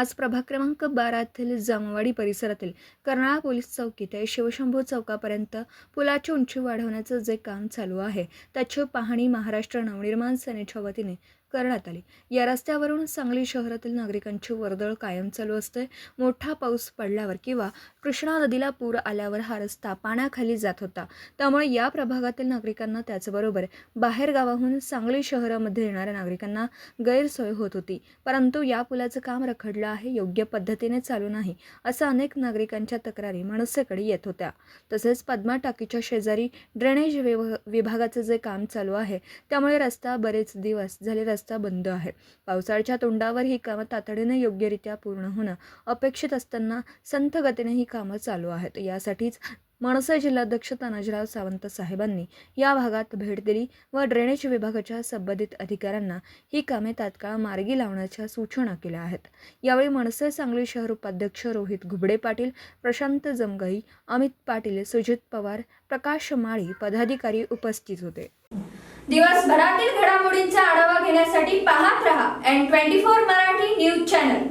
आज प्रभाग क्रमांक 12 जामवाडी परिसरातील कर्नाळा पोलीस चौकी ते शिवशंभू चौकापर्यंत पुलाची उंची वाढवण्याचं जे काम चालू आहे त्याची पाहणी महाराष्ट्र नवनिर्माण सेनेच्या वतीने करण्यात आली। या रस्त्यावरून सांगली शहरातील नागरिकांची वर्दळ कायम चालू असते। मोठा पाऊस पडल्यावर किंवा कृष्णा नदीला पूर आल्यावर हा रस्ता पाण्याखाली जात होता। त्यामुळे या प्रभागातील नागरिकांना त्याचबरोबर बाहेर गावाहून सांगली शहरामध्ये येणाऱ्या नागरिकांना गैरसोय होत होती। परंतु या पुलाचं काम रखडलं आहे, योग्य पद्धतीने चालू नाही असं अनेक नागरिकांच्या तक्रारी मनसेकडे येत होत्या। तसेच पद्मा टाकीच्या शेजारी ड्रेनेज विभागाचं जे काम चालू आहे त्यामुळे रस्ता बरेच दिवस झाले रस्ता बंद आहे। पावसाळ्याच्या तोंडावर ही कामं तातडीने योग्यरित्या पूर्ण होणं अपेक्षित असताना संथ गतीने ही कामं चालू आहेत। यासाठीच मनसे जिल्हाध्यक्ष तानाजीराव सावंत साहेबांनी या भागात भेट दिली व ड्रेनेज विभागाच्या संबंधित अधिकाऱ्यांना ही कामे तात्काळ मार्गी लावण्याच्या सूचना केल्या आहेत। यावेळी मनसे सांगली शहर उपाध्यक्ष रोहित घुबडे पाटील, प्रशांत जमगाई, अमित पाटील, सुजित पवार, प्रकाश माळी पदाधिकारी उपस्थित होते। दिवसभरातील घडामोडींचा आढावा घेण्यासाठी पाहत रहा N24 मराठी न्यूज चॅनल।